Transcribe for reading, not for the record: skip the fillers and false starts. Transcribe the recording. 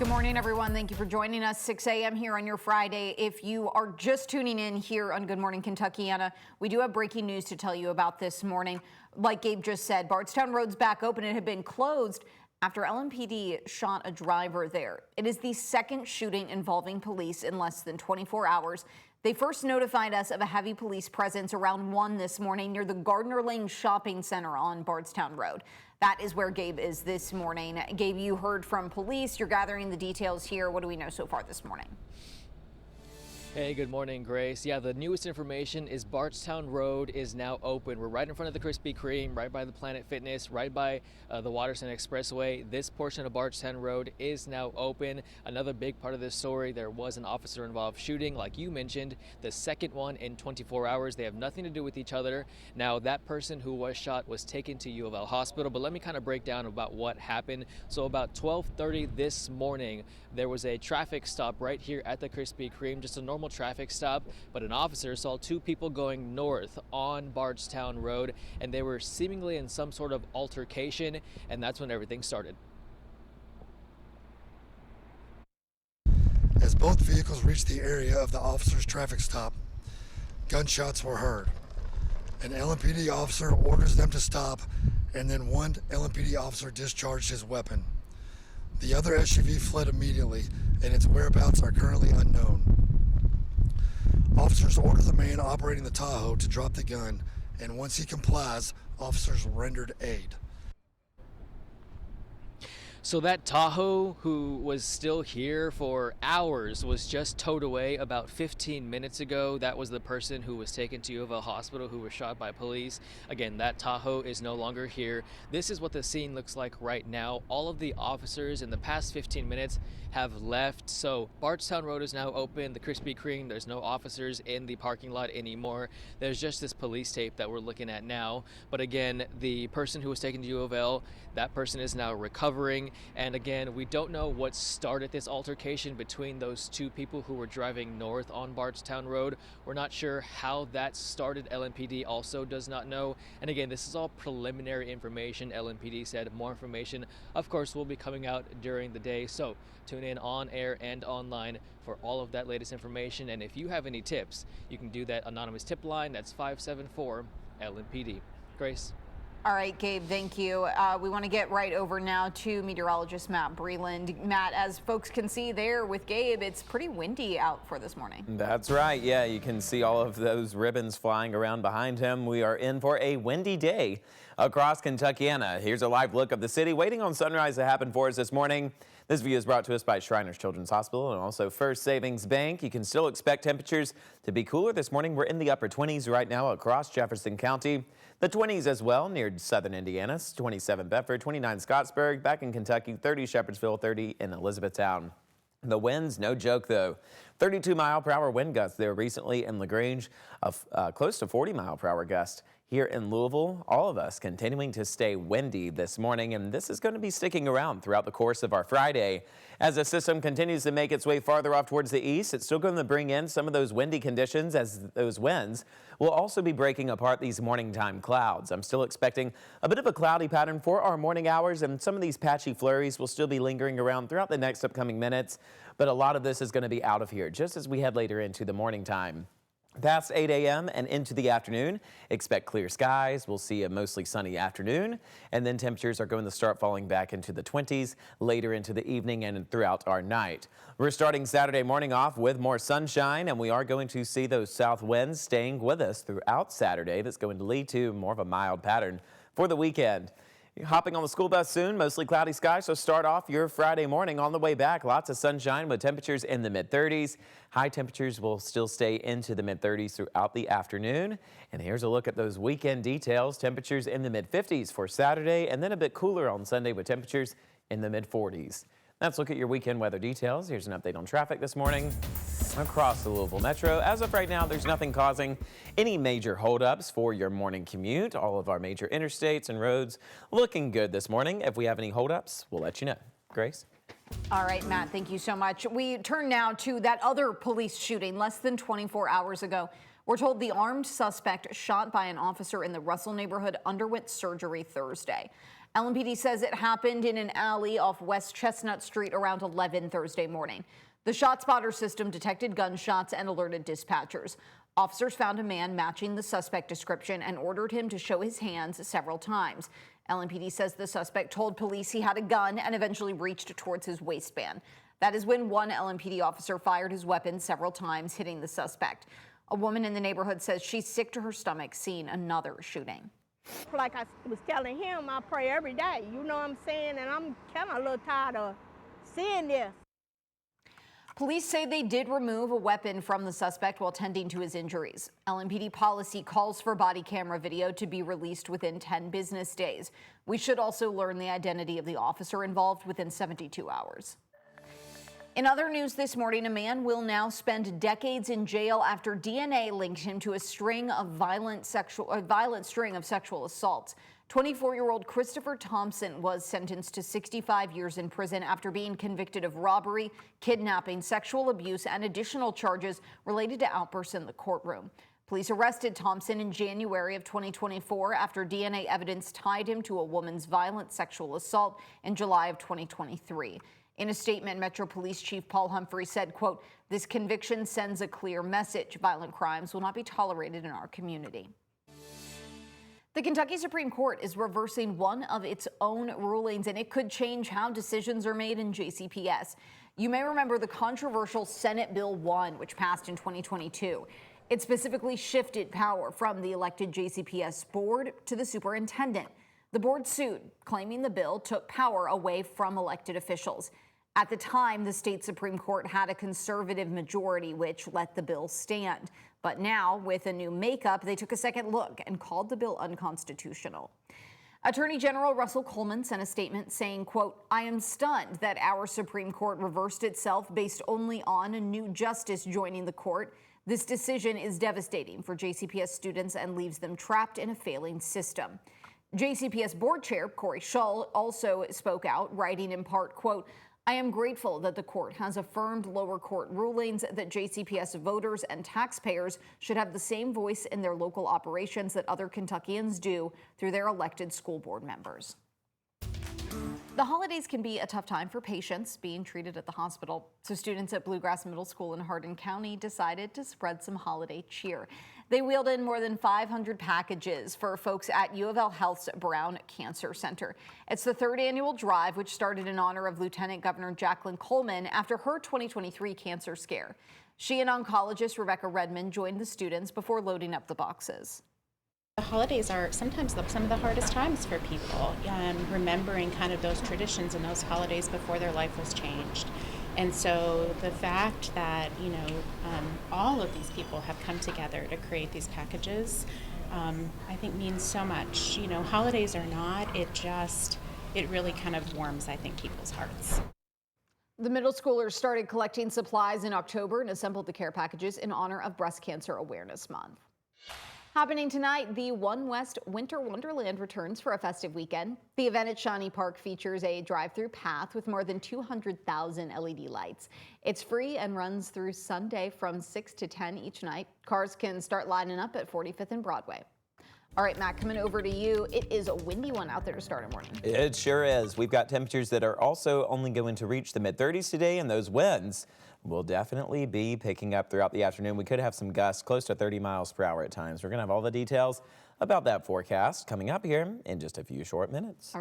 Good morning, everyone. Thank you for joining us. 6 a.m. here on your Friday. If you are just tuning in here on Good Morning Kentuckiana, we do have breaking news to tell you about this morning. Like Gabe just said, Bardstown Road's back open. It had been closed after LMPD shot a driver there. It is the second shooting involving police in less than 24 hours. They first notified us of a heavy police presence around 1 this morning near the Gardner Lane Shopping Center on Bardstown Road. That is where Gabe is this morning. Gabe, you heard from police. You're gathering the details here. What do we know so far this morning? Hey, good morning, Grace. Yeah, the newest information is Bardstown Road is now open. We're right in front of the Krispy Kreme, right by the Planet Fitness, right by the Waterson Expressway. This portion of Bardstown Road is now open. Another big part of this story, there was an officer-involved shooting, like you mentioned, the second one in 24 hours. They have nothing to do with each other. Now, that person who was shot was taken to U of L Hospital, but let me kind of break down about what happened. So about 12:30 this morning, there was a traffic stop right here at the Krispy Kreme, just a normal traffic stop, but an officer saw two people going north on Bardstown Road, and they were seemingly in some sort of altercation, and that's when everything started. As both vehicles reached the area of the officer's traffic stop, gunshots were heard. An LMPD officer orders them to stop, and then one LMPD officer discharged his weapon. The other SUV fled immediately, and its whereabouts are currently unknown. Officers order the man operating the Tahoe to drop the gun, and once he complies, officers rendered aid. So that Tahoe, who was still here for hours, was just towed away about 15 minutes ago. That was the person who was taken to U of L Hospital who was shot by police. Again, that Tahoe is no longer here. This is what the scene looks like right now. All of the officers in the past 15 minutes have left. So Bardstown Road is now open. The Krispy Kreme, there's no officers in the parking lot anymore. There's just this police tape that we're looking at now. But again, the person who was taken to U of L, that person is now recovering. And again, we don't know what started this altercation between those two people who were driving north on Bardstown Road. We're not sure how that started. LMPD also does not know. And again, this is all preliminary information. LMPD said more information, of course, will be coming out during the day. So tune in on air and online for all of that latest information. And if you have any tips, you can do that anonymous tip line. That's 574 LMPD. Grace. All right, Gabe, thank you. We want to get right over now to meteorologist Matt Breland. Matt, as folks can see there with Gabe, it's pretty windy out for this morning. That's right. Yeah, you can see all of those ribbons flying around behind him. We are in for a windy day across Kentuckiana. Here's a live look of the city waiting on sunrise to happen for us this morning. This view is brought to us by Shriners Children's Hospital and also First Savings Bank. You can still expect temperatures to be cooler this morning. We're in the upper 20s right now across Jefferson County. The 20s as well near southern Indiana, 27 Bedford, 29 Scottsburg, back in Kentucky, 30 Shepherdsville, 30 in Elizabethtown. The winds, no joke though. 32-mile-per-hour wind gusts there recently in LaGrange, close to 40-mile-per-hour gust here in Louisville. All of us continuing to stay windy this morning, and this is going to be sticking around throughout the course of our Friday. As the system continues to make its way farther off towards the east, it's still going to bring in some of those windy conditions, as those winds will also be breaking apart these morning time clouds. I'm still expecting a bit of a cloudy pattern for our morning hours, and some of these patchy flurries will still be lingering around throughout the next upcoming minutes, but a lot of this is going to be out of here just as we head later into the morning time. Past 8 a.m. and into the afternoon, expect clear skies. We'll see a mostly sunny afternoon, and then temperatures are going to start falling back into the 20s later into the evening and throughout our night. We're starting Saturday morning off with more sunshine, and we are going to see those south winds staying with us throughout Saturday. That's going to lead to more of a mild pattern for the weekend. You're hopping on the school bus soon, mostly cloudy skies, so start off your Friday morning. On the way back, lots of sunshine with temperatures in the mid-30s. High temperatures will still stay into the mid-30s throughout the afternoon. And here's a look at those weekend details. Temperatures in the mid-50s for Saturday, and then a bit cooler on Sunday with temperatures in the mid-40s. Let's look at your weekend weather details. Here's an update on traffic this morning across the Louisville Metro. As of right now, there's nothing causing any major holdups for your morning commute. All of our major interstates and roads looking good this morning. If we have any holdups, we'll let you know. Grace? All right, Matt, thank you so much. We turn now to that other police shooting less than 24 hours ago. We're told the armed suspect shot by an officer in the Russell neighborhood underwent surgery Thursday. LMPD says it happened in an alley off West Chestnut Street around 11 Thursday morning. The ShotSpotter system detected gunshots and alerted dispatchers. Officers found a man matching the suspect description and ordered him to show his hands several times. LMPD says the suspect told police he had a gun and eventually reached towards his waistband. That is when one LMPD officer fired his weapon several times, hitting the suspect. A woman in the neighborhood says she's sick to her stomach seeing another shooting. Like I was telling him, I pray every day, you know what I'm saying? And I'm kind of a little tired of seeing this. Police say they did remove a weapon from the suspect while tending to his injuries. LMPD policy calls for body camera video to be released within 10 business days. We should also learn the identity of the officer involved within 72 hours. In other news this morning, a man will now spend decades in jail after DNA linked him to a violent string of sexual assaults. 24-year-old Christopher Thompson was sentenced to 65 years in prison after being convicted of robbery, kidnapping, sexual abuse, and additional charges related to outbursts in the courtroom. Police arrested Thompson in January of 2024 after DNA evidence tied him to a woman's violent sexual assault in July of 2023. In a statement, Metro Police Chief Paul Humphrey said, quote, "This conviction sends a clear message. Violent crimes will not be tolerated in our community." The Kentucky Supreme Court is reversing one of its own rulings, and it could change how decisions are made in JCPS. You may remember the controversial Senate Bill 1, which passed in 2022. It specifically shifted power from the elected JCPS board to the superintendent. The board sued, claiming the bill took power away from elected officials. At the time, the state Supreme Court had a conservative majority, which let the bill stand. But now, with a new makeup, they took a second look and called the bill unconstitutional. Attorney General Russell Coleman sent a statement saying, quote, "I am stunned that our Supreme Court reversed itself based only on a new justice joining the court. This decision is devastating for JCPS students and leaves them trapped in a failing system." JCPS Board Chair Corey Shull also spoke out, writing in part, quote, "I am grateful that the court has affirmed lower court rulings that JCPS voters and taxpayers should have the same voice in their local operations that other Kentuckians do through their elected school board members." The holidays can be a tough time for patients being treated at the hospital, so students at Bluegrass Middle School in Hardin County decided to spread some holiday cheer. They wheeled in more than 500 packages for folks at U of L Health's Brown Cancer Center. It's the third annual drive, which started in honor of Lieutenant Governor Jacqueline Coleman after her 2023 cancer scare. She and oncologist Rebecca Redmond joined the students before loading up the boxes. The holidays are sometimes some of the hardest times for people, remembering kind of those traditions and those holidays before their life was changed. And so the fact that, all of these people have come together to create these packages, I think means so much. Holidays or not, it really kind of warms, I think, people's hearts. The middle schoolers started collecting supplies in October and assembled the care packages in honor of Breast Cancer Awareness Month. Happening tonight, the One West Winter Wonderland returns for a festive weekend. The event at Shawnee Park features a drive-through path with more than 200,000 LED lights. It's free and runs through Sunday from 6 to 10 each night. Cars can start lining up at 45th and Broadway. All right, Matt, coming over to you. It is a windy one out there to start our morning. It sure is. We've got temperatures that are also only going to reach the mid-30s today, and those winds will definitely be picking up throughout the afternoon. We could have some gusts close to 30 miles per hour at times. We're going to have all the details about that forecast coming up here in just a few short minutes. All right.